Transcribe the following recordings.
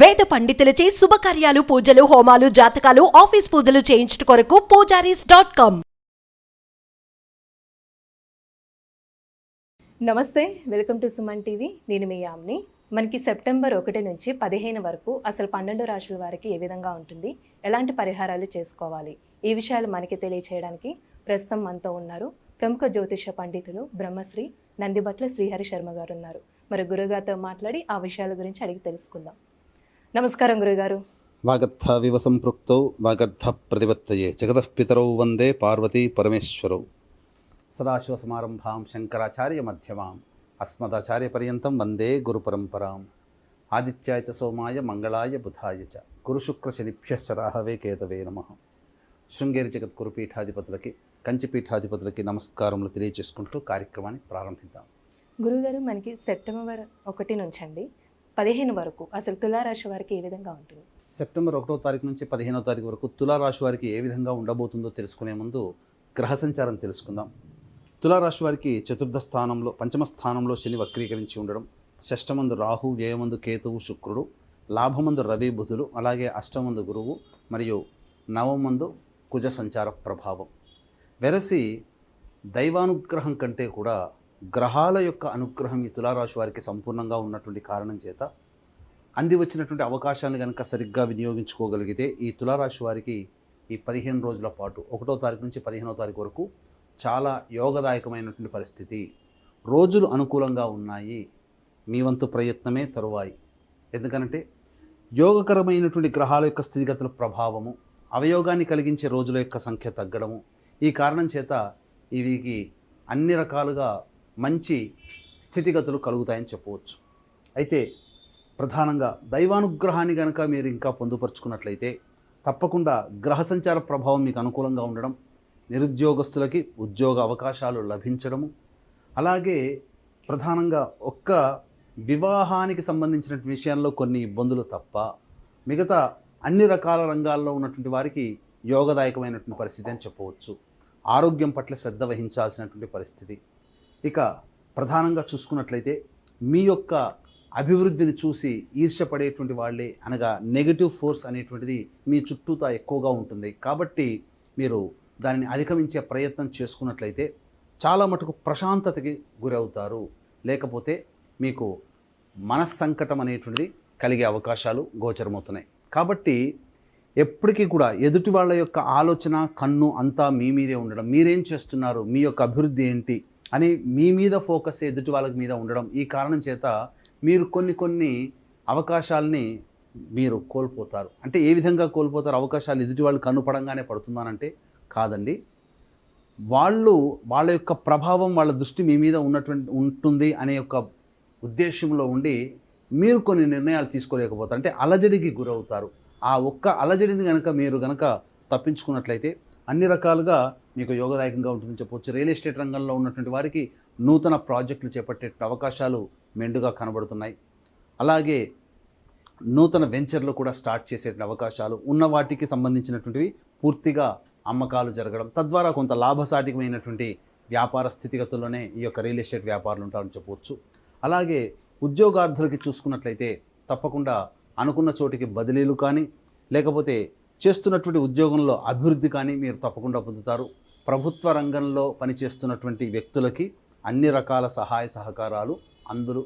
వేద పండితులచే శుభకార్యాలు, పూజలు, హోమాలు, జాతకాలు, ఆఫీస్ పూజలు చేయించుట కొరకు పూజారీస్.com. నమస్తే, వెల్కమ్ టు సుమన్ టీవీ. నేను మీ యామ్ని. మనకి సెప్టెంబర్ 1 నుంచి 15 వరకు అసలు 12 రాశుల వారికి ఏ విధంగా ఉంటుంది, ఎలాంటి పరిహారాలు చేసుకోవాలి, ఈ విషయాలు మనకి తెలియచేయడానికి ప్రస్తుతం మనతో ఉన్నారు ప్రముఖ జ్యోతిష పండితులు బ్రహ్మశ్రీ నందిబట్ల శ్రీహరి శర్మ గారు ఉన్నారు. మరి గురుగారితో మాట్లాడి ఆ విషయాల గురించి అడిగి తెలుసుకుందాం. నమస్కారం గురుగారు. వాగర్థ వివ సంపృక్తౌ వాగర్థ ప్రతిపత్తయే జగతః పితరౌ వందే పార్వతీ పరమేశ్వరౌ. సదాశివసమారంభాం శంకరాచార్య మధ్యమాం అస్మదాచార్య పర్యంతం వందే గురు పరంపరాం. ఆదిత్యాయ చ సోమాయ మంగళాయ బుధాయ చ గురుశుక్ర శనిభ్యశ్చ రాహవే కేతవే నమః. శృంగేరి జగద్గురు పీఠాధిపతులకి, కంచి పీఠాధిపతులకి నమస్కారములు తెలియజేసుకుంటూ కార్యక్రమాన్ని ప్రారంభిద్దాం. గురుగారు, మనకి సెప్టెంబర్ 1 నుంచి అండి 15 వరకు అసలు తులారాశి వారికి ఏ విధంగా ఉంటుంది? సెప్టెంబర్ 1వ తారీఖు నుంచి 15వ తారీఖు వరకు తులారాశి వారికి ఏ విధంగా ఉండబోతుందో తెలుసుకునే ముందు గ్రహ సంచారం తెలుసుకుందాం. తులారాశి వారికి చతుర్థ స్థానంలో, పంచమ స్థానంలో శని వక్రీకరించి ఉండడం, షష్టమందు రాహు, వ్యయమందు కేతువు శుక్రుడు, లాభమందు రవి బుధులు, అలాగే అష్టమందు గురువు మరియు నవమందు కుజ సంచార ప్రభావం. వెరసి దైవానుగ్రహం కంటే కూడా గ్రహాల యొక్క అనుగ్రహం ఈ తులారాశి వారికి సంపూర్ణంగా ఉన్నటువంటి కారణం చేత అంది వచ్చినటువంటి అవకాశాలను కనుక సరిగ్గా వినియోగించుకోగలిగితే ఈ తులారాశి వారికి ఈ 15 రోజుల పాటు 1వ తారీఖు నుంచి 15వ తారీఖు వరకు చాలా యోగదాయకమైనటువంటి పరిస్థితి. రోజులు అనుకూలంగా ఉన్నాయి. మీ వంతు ప్రయత్నమే తరువాయి. ఎందుకనంటే యోగకరమైనటువంటి గ్రహాల యొక్క స్థితిగతుల ప్రభావము, అవయోగాన్ని కలిగించే రోజుల యొక్క సంఖ్య తగ్గడము, ఈ కారణం చేత ఇవికి అన్ని రకాలుగా మంచి స్థితిగతులు కలుగుతాయని చెప్పవచ్చు. అయితే ప్రధానంగా దైవానుగ్రహాన్ని కనుక మీరు ఇంకా పొందుపరుచుకున్నట్లయితే తప్పకుండా గ్రహ సంచార ప్రభావం మీకు అనుకూలంగా ఉండడం, నిరుద్యోగస్తులకి ఉద్యోగ అవకాశాలు లభించడము, అలాగే ప్రధానంగా ఒక్క వివాహానికి సంబంధించిన విషయాల్లో కొన్ని ఇబ్బందులు తప్ప మిగతా అన్ని రకాల రంగాల్లో ఉన్నటువంటి వారికి యోగదాయకమైనటువంటి పరిస్థితి అని చెప్పవచ్చు. ఆరోగ్యం పట్ల శ్రద్ధ వహించాల్సినటువంటి పరిస్థితి. ఇక ప్రధానంగా చూసుకున్నట్లయితే మీ యొక్క అభివృద్ధిని చూసి ఈర్ష్యపడేటువంటి వాళ్ళే, అనగా నెగటివ్ ఫోర్స్ అనేటువంటిది మీ చుట్టూతా ఎక్కువగా ఉంటుంది. కాబట్టి మీరు దానిని అధిగమించే ప్రయత్నం చేసుకున్నట్లయితే చాలా మటుకు ప్రశాంతతకి గురవుతారు. లేకపోతే మీకు మనస్సంకటం అనేటువంటిది కలిగే అవకాశాలు గోచరమవుతున్నాయి. కాబట్టి ఎప్పటికీ కూడా ఎదుటి వాళ్ళ యొక్క ఆలోచన, కన్ను అంతా మీ మీదే ఉండడం, మీరేం చేస్తున్నారు, మీ యొక్క అభివృద్ధి ఏంటి అని మీ మీద ఫోకస్ ఎదుటి వాళ్ళ మీద ఉండడం, ఈ కారణం చేత మీరు కొన్ని అవకాశాలని మీరు కోల్పోతారు. అంటే ఏ విధంగా కోల్పోతారు? అవకాశాలు ఎదుటి వాళ్ళు కన్నుపడంగానే పడుతున్నానంటే కాదండి. వాళ్ళ యొక్క ప్రభావం, వాళ్ళ దృష్టి మీ మీద ఉంటుంది అనే యొక్క ఉద్దేశంలో ఉండి మీరు కొన్ని నిర్ణయాలు తీసుకోలేకపోతారు. అంటే అలజడికి గురవుతారు. ఆ ఒక్క అలజడిని మీరు గనక తప్పించుకున్నట్లయితే అన్ని రకాలుగా మీకు యోగదాయకంగా ఉంటుందని చెప్పవచ్చు. రియల్ ఎస్టేట్ రంగంలో ఉన్నటువంటి వారికి నూతన ప్రాజెక్టులు చేపట్టే అవకాశాలు మెండుగా కనబడుతున్నాయి. అలాగే నూతన వెంచర్లు కూడా స్టార్ట్ చేసే అవకాశాలు ఉన్న వాటికి సంబంధించినటువంటివి పూర్తిగా అమ్మకాలు జరగడం, తద్వారా కొంత లాభసాటికమైనటువంటి వ్యాపార స్థితిగతుల్లోనే ఈ యొక్క రియల్ ఎస్టేట్ వ్యాపారులు ఉంటారని చెప్పవచ్చు. అలాగే ఉద్యోగార్థులకి చూసుకున్నట్లయితే తప్పకుండా అనుకున్న చోటికి బదిలీలు కానీ, లేకపోతే చేస్తున్నటువంటి ఉద్యోగంలో అభివృద్ధి కానీ మీరు తప్పకుండా పొందుతారు. ప్రభుత్వ రంగంలో పనిచేస్తున్నటువంటి వ్యక్తులకి అన్ని రకాల సహాయ సహకారాలు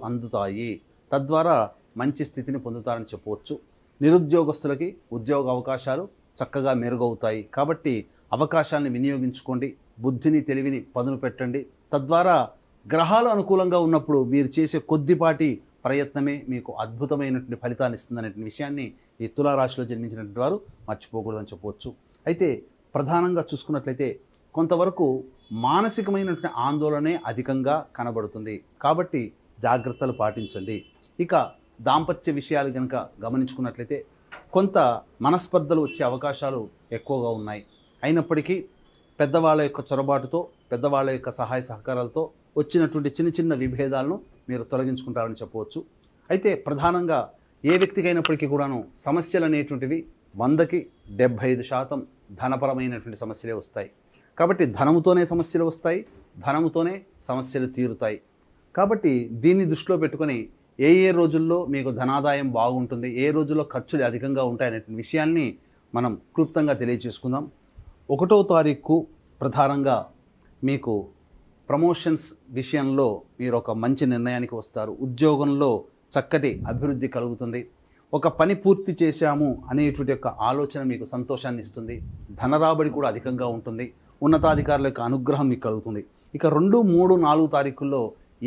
అందుతాయి. తద్వారా మంచి స్థితిని పొందుతారని చెప్పవచ్చు. నిరుద్యోగస్తులకి ఉద్యోగ అవకాశాలు చక్కగా మెరుగవుతాయి. కాబట్టి అవకాశాలను వినియోగించుకోండి, బుద్ధిని తెలివిని పదును పెట్టండి. తద్వారా గ్రహాలు అనుకూలంగా ఉన్నప్పుడు మీరు చేసే కొద్దిపాటి ప్రయత్నమే మీకు అద్భుతమైనటువంటి ఫలితాన్ని ఇస్తుందనే విషయాన్ని ఈ తులారాశిలో జన్మించినటువంటి వారు మర్చిపోకూడదని చెప్పవచ్చు. అయితే ప్రధానంగా చూసుకున్నట్లయితే కొంతవరకు మానసికమైనటువంటి ఆందోళనే అధికంగా కనబడుతుంది. కాబట్టి జాగ్రత్తలు పాటించండి. ఇక దాంపత్య విషయాలు కనుక గమనించుకున్నట్లయితే కొంత మనస్పర్ధలు వచ్చే అవకాశాలు ఎక్కువగా ఉన్నాయి. అయినప్పటికీ పెద్దవాళ్ళ యొక్క చొరబాటుతో, పెద్దవాళ్ళ యొక్క సహాయ సహకారాలతో వచ్చినటువంటి చిన్న విభేదాలను మీరు తొలగించుకుంటారని చెప్పవచ్చు. అయితే ప్రధానంగా ఏ వ్యక్తికైనప్పటికీ కూడాను సమస్యలు అనేటువంటివి 100కి 75% ధనపరమైనటువంటి సమస్యలే వస్తాయి. కాబట్టి ధనముతోనే సమస్యలు వస్తాయి, ధనముతోనే సమస్యలు తీరుతాయి. కాబట్టి దీన్ని దృష్టిలో పెట్టుకొని ఏ ఏ రోజుల్లో మీకు ధనాదాయం బాగుంటుంది, ఏ రోజుల్లో ఖర్చులు అధికంగా ఉంటాయనే విషయాల్ని మనం క్లుప్తంగా తెలియజేసుకుందాం. 1వ తారీఖు ప్రధానంగా మీకు ప్రమోషన్స్ విషయంలో మీరు ఒక మంచి నిర్ణయానికి వస్తారు. ఉద్యోగంలో చక్కటి అభివృద్ధి కలుగుతుంది. ఒక పని పూర్తి చేశాము అనేటువంటి యొక్క ఆలోచన మీకు సంతోషాన్ని ఇస్తుంది. ధనరాబడి కూడా అధికంగా ఉంటుంది. ఉన్నతాధికారుల యొక్క అనుగ్రహం మీకు కలుగుతుంది. ఇక 2, 3, 4 తారీఖుల్లో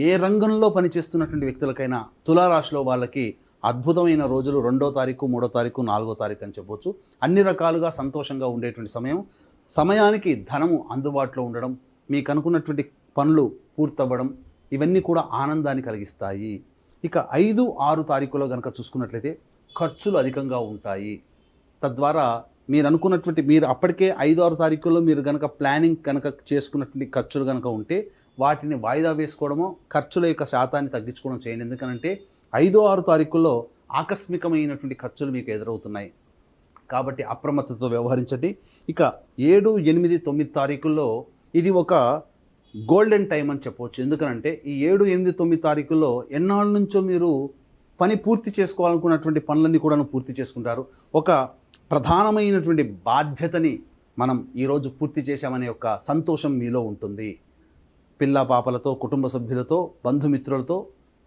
ఏ రంగంలో పనిచేస్తున్నటువంటి వ్యక్తులకైనా తులారాశిలో వాళ్ళకి అద్భుతమైన రోజులు 2వ తారీఖు, 3వ తారీఖు, 4వ తారీఖు అని చెప్పొచ్చు. అన్ని రకాలుగా సంతోషంగా ఉండేటువంటి సమయానికి ధనము అందుబాటులో ఉండడం, మీకు అనుకున్నటువంటి పనులు పూర్తవ్వడం, ఇవన్నీ కూడా ఆనందాన్ని కలిగిస్తాయి. ఇక 5, 6 తారీఖులో కనుక చూసుకున్నట్లయితే ఖర్చులు అధికంగా ఉంటాయి. తద్వారా మీరు అప్పటికే 5, 6 తారీఖుల్లో మీరు కనుక ప్లానింగ్ కనుక చేసుకున్నటువంటి ఖర్చులు కనుక ఉంటే వాటిని వాయిదా వేసుకోవడమో, ఖర్చుల యొక్క శాతాన్ని తగ్గించుకోవడం చేయండి. ఎందుకంటే 5, 6 తారీఖుల్లో ఆకస్మికమైనటువంటి ఖర్చులు మీకు ఎదురవుతున్నాయి. కాబట్టి అప్రమత్తతో వ్యవహరించండి. ఇక 7, 8, 9 తారీఖుల్లో ఇది ఒక గోల్డెన్ టైం అని చెప్పవచ్చు. ఎందుకనంటే ఈ 7, 8, 9 తారీఖుల్లో ఎన్నాళ్ళ నుంచో మీరు పని పూర్తి చేసుకోవాలనుకున్నటువంటి పనులన్నీ కూడా పూర్తి చేసుకుంటారు. ఒక ప్రధానమైనటువంటి బాధ్యతని మనం ఈరోజు పూర్తి చేశామనే ఒక సంతోషం మీలో ఉంటుంది. పిల్ల పాపలతో, కుటుంబ సభ్యులతో, బంధుమిత్రులతో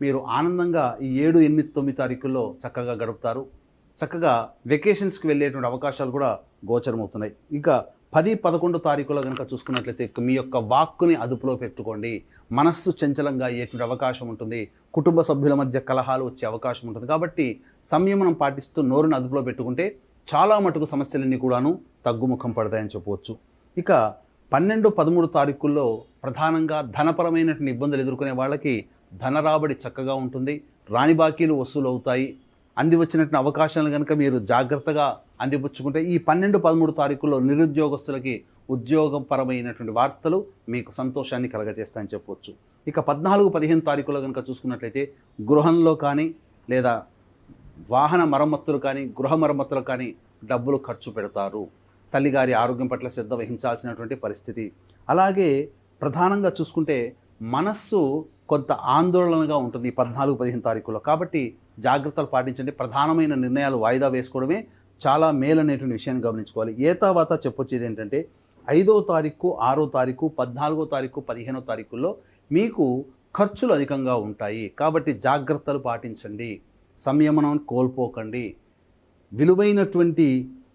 మీరు ఆనందంగా ఈ 7, 8, 9 తారీఖుల్లో చక్కగా గడుపుతారు. చక్కగా వెకేషన్స్కి వెళ్ళేటువంటి అవకాశాలు కూడా గోచరమవుతున్నాయి. ఇక 10, 11 తారీఖులో కనుక చూసుకున్నట్లయితే మీ యొక్క వాక్కుని అదుపులో పెట్టుకోండి. మనస్సు చంచలంగా అయ్యేటువంటి అవకాశం ఉంటుంది. కుటుంబ సభ్యుల మధ్య కలహాలు వచ్చే అవకాశం ఉంటుంది. కాబట్టి సంయమనం పాటిస్తూ నోరుని అదుపులో పెట్టుకుంటే చాలా మటుకు సమస్యలన్నీ కూడాను తగ్గుముఖం పడతాయని చెప్పవచ్చు. ఇక 12, 13 తారీఖుల్లో ప్రధానంగా ధనపరమైనటువంటి ఇబ్బందులు ఎదుర్కొనే వాళ్ళకి ధన రాబడి చక్కగా ఉంటుంది. రాని బాకీలు వసూలు అవుతాయి. అంది వచ్చినటువంటి అవకాశాలను కనుక మీరు జాగ్రత్తగా అందిపుచ్చుకుంటే ఈ 12, 13 తారీఖుల్లో నిరుద్యోగస్తులకి ఉద్యోగపరమైనటువంటి వార్తలు మీకు సంతోషాన్ని కలగజేస్తాయని చెప్పవచ్చు. ఇక 14, 15 తారీఖుల్లో కనుక చూసుకున్నట్లయితే గృహంలో కానీ లేదా వాహన మరమ్మతులు కానీ, గృహ మరమ్మతులు కానీ డబ్బులు ఖర్చు పెడతారు. తల్లిగారి ఆరోగ్యం పట్ల శ్రద్ధ వహించాల్సినటువంటి పరిస్థితి. అలాగే ప్రధానంగా చూసుకుంటే మనస్సు కొంత ఆందోళనగా ఉంటుంది ఈ 14, 15 తారీఖుల్లో. కాబట్టి జాగ్రత్తలు పాటించండి. ప్రధానమైన నిర్ణయాలు వాయిదా వేసుకోవడమే చాలా మేలనేటువంటి విషయాన్ని గమనించుకోవాలి. ఏతావాత చెప్పొచ్చేది ఏంటంటే 5వ తారీఖు, 6వ తారీఖు, 14వ తారీఖు, 15వ తారీఖుల్లో మీకు ఖర్చులు అధికంగా ఉంటాయి. కాబట్టి జాగ్రత్తలు పాటించండి. సంయమనం కోల్పోకండి. విలువైనటువంటి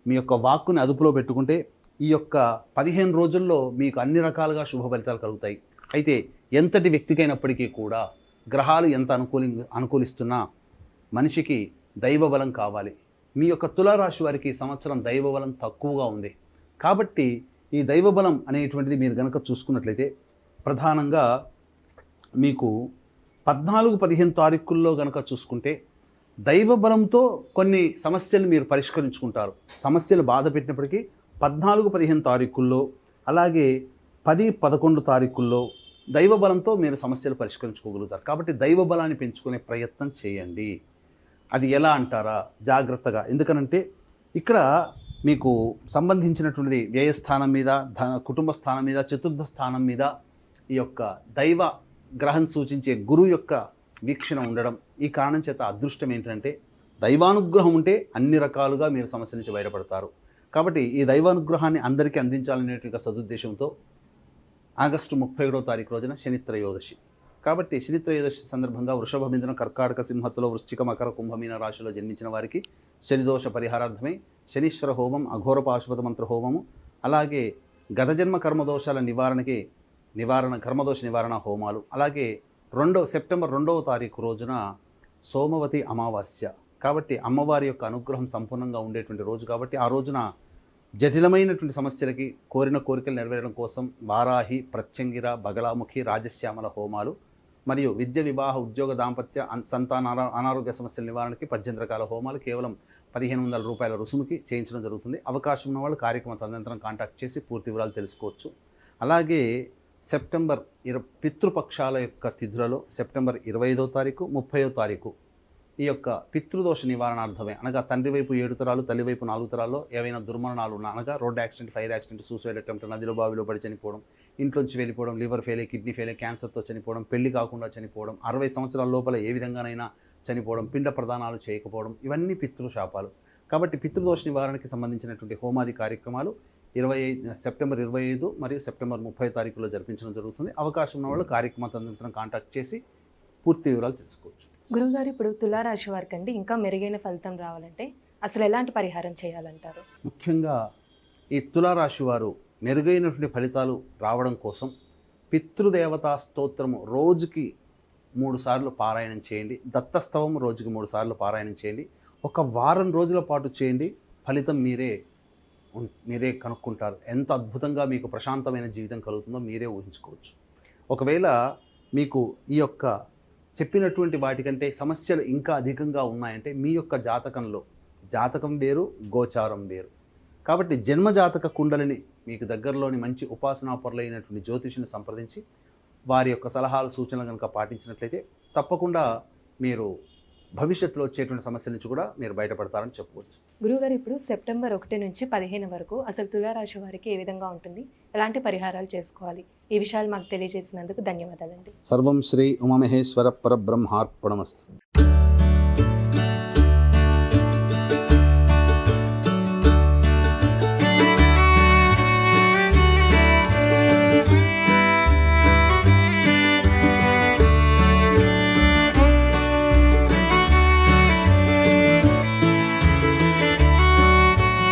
మీ యొక్క వాక్కుని అదుపులో పెట్టుకుంటే ఈ యొక్క 15 రోజుల్లో మీకు అన్ని రకాలుగా శుభ ఫలితాలు కలుగుతాయి. అయితే ఎంతటి వ్యక్తికైనప్పటికీ కూడా గ్రహాలు ఎంత అనుకూలిస్తున్నా మనిషికి దైవబలం కావాలి. మీ యొక్క తులారాశి వారికి ఈ సంవత్సరం దైవబలం తక్కువగా ఉంది. కాబట్టి ఈ దైవబలం అనేటువంటిది మీరు కనుక చూసుకున్నట్లయితే ప్రధానంగా మీకు 14, 15 తారీఖుల్లో కనుక చూసుకుంటే దైవబలంతో కొన్ని సమస్యలు మీరు పరిష్కరించుకుంటారు. సమస్యలు బాధ పెట్టినప్పటికీ 14, 15 తారీఖుల్లో అలాగే 10, 11 తారీఖుల్లో దైవబలంతో మీరు సమస్యలు పరిష్కరించుకోగలుగుతారు. కాబట్టి దైవబలాన్ని పెంచుకునే ప్రయత్నం చేయండి. అది ఎలా అంటారా? జాగ్రత్తగా. ఎందుకనంటే ఇక్కడ మీకు సంబంధించినటువంటిది వ్యయస్థానం మీద, కుటుంబ స్థానం మీద, చతుర్థ స్థానం మీద ఈ యొక్క దైవ గ్రహం సూచించే గురువు యొక్క వీక్షణ ఉండడం. ఈ కారణం చేత అదృష్టం ఏంటంటే దైవానుగ్రహం ఉంటే అన్ని రకాలుగా మీరు సమస్య నుంచి బయటపడతారు. కాబట్టి ఈ దైవానుగ్రహాన్ని అందరికీ అందించాలనేటువంటి సదుద్దేశంతో ఆగస్టు 31వ తారీఖు రోజున శని త్రయోదశి. కాబట్టి శని త్రయోదశి సందర్భంగా వృషభ, మిథున, కర్కాటక, సింహత్తులో, వృశ్చిక, మకర, కుంభమీన రాశిలో జన్మించిన వారికి శనిదోష పరిహారార్థమై శనీశ్వర హోమం, అఘోర పాశుపత మంత్ర హోమము, అలాగే గతజన్మ కర్మదోషాల కర్మదోష నివారణ హోమాలు, అలాగే సెప్టెంబర్ 2వ తారీఖు రోజున సోమవతి అమావాస్య. కాబట్టి అమ్మవారి యొక్క అనుగ్రహం సంపూర్ణంగా ఉండేటువంటి రోజు. కాబట్టి ఆ రోజున జటిలమైనటువంటి సమస్యలకి కోరిన కోరికలు నెరవేరడం కోసం వారాహి, ప్రత్యంగిర, బగలాముఖి, రాజశ్యామల హోమాలు మరియు విద్య, వివాహ, ఉద్యోగ, దాంపత్య, సంతాన అనారోగ్య సమస్యల నివారణకి 18 రకాల హోమాలు కేవలం 1500 రూపాయల రుసుముకి చేయించడం జరుగుతుంది. అవకాశం ఉన్న వాళ్ళు కార్యక్రమ తదనంతరం కాంటాక్ట్ చేసి పూర్తి వివరాలు తెలుసుకోవచ్చు. అలాగే సెప్టెంబర్ పితృపక్షాల యొక్క తిథులలో సెప్టెంబర్ 25వ తారీఖు, 30వ తారీఖు ఈ యొక్క పితృదోష నివారణార్థమే, అనగా తండ్రి వైపు 7 తరాలు, తల్లి వైపు 4 తరాల్లో ఏవైనా దుర్మరణాలు ఉన్నా, అనగా road accident, fire accident, suicide attempt, నదిలో బావిలో పడి చనిపోవడం, ఇంట్లోంచి వెళ్ళిపోవడం, లివర్ ఫెయిల్, కిడ్నీ ఫెయిల్, క్యాన్సర్తో చనిపోవడం, పెళ్లి కాకుండా చనిపోవడం, 60 సంవత్సరాల లోపల ఏ విధంగానైనా చనిపోవడం, పిండ ప్రదానాలు చేయకపోవడం, ఇవన్నీ పితృశాపాలు. కాబట్టి పితృదోష నివారణకి సంబంధించినటువంటి హోమాది కార్యక్రమాలు సెప్టెంబర్ 25 మరియు సెప్టెంబర్ 30 తారీఖులో జరిపించడం జరుగుతుంది. అవకాశం ఉన్న వాళ్ళు కార్యక్రమ తదనంతరం కాంటాక్ట్ చేసి పూర్తి వివరాలు తెలుసుకోవచ్చు. గురువుగారు, ఇప్పుడు తులారాశి వారికి అండి ఇంకా మెరుగైన ఫలితం రావాలంటే అసలు ఎలాంటి పరిహారం చేయాలంటారు? ముఖ్యంగా ఈ తులారాశి వారు మెరుగైనటువంటి ఫలితాలు రావడం కోసం పితృదేవతా స్తోత్రము రోజుకి 3 సార్లు పారాయణం చేయండి. దత్తస్తవం రోజుకి 3 సార్లు పారాయణం చేయండి. ఒక వారం రోజుల పాటు చేయండి. ఫలితం మీరే కనుక్కుంటారు. ఎంత అద్భుతంగా మీకు ప్రశాంతమైన జీవితం కలుగుతుందో మీరే ఊహించుకోవచ్చు. ఒకవేళ మీకు ఈ యొక్క చెప్పినటువంటి వాటికంటే సమస్యలు ఇంకా అధికంగా ఉన్నాయంటే మీ యొక్క జాతకం వేరు, గోచారం వేరు. కాబట్టి జన్మజాతక కుండలిని మీకు దగ్గరలోని మంచి ఉపాసనాపరులైనటువంటి జ్యోతిషుని సంప్రదించి వారి యొక్క సలహాలు సూచనలు కనుక పాటించినట్లయితే తప్పకుండా మీరు భవిష్యత్తులో వచ్చేటువంటి సమస్యల నుంచి కూడా మీరు బయటపడతారని చెప్పవచ్చు. గురువుగారు, ఇప్పుడు సెప్టెంబర్ 1 నుంచి 15 వరకు అసలు తులారాశి వారికి ఏ విధంగా ఉంటుంది, ఎలాంటి పరిహారాలు చేసుకోవాలి, ఈ విషయాలు మాకు తెలియజేసినందుకు ధన్యవాదాలండి. సర్వం శ్రీ ఉమామహేశ్వర పరబ్రహ్మార్పణమస్తు.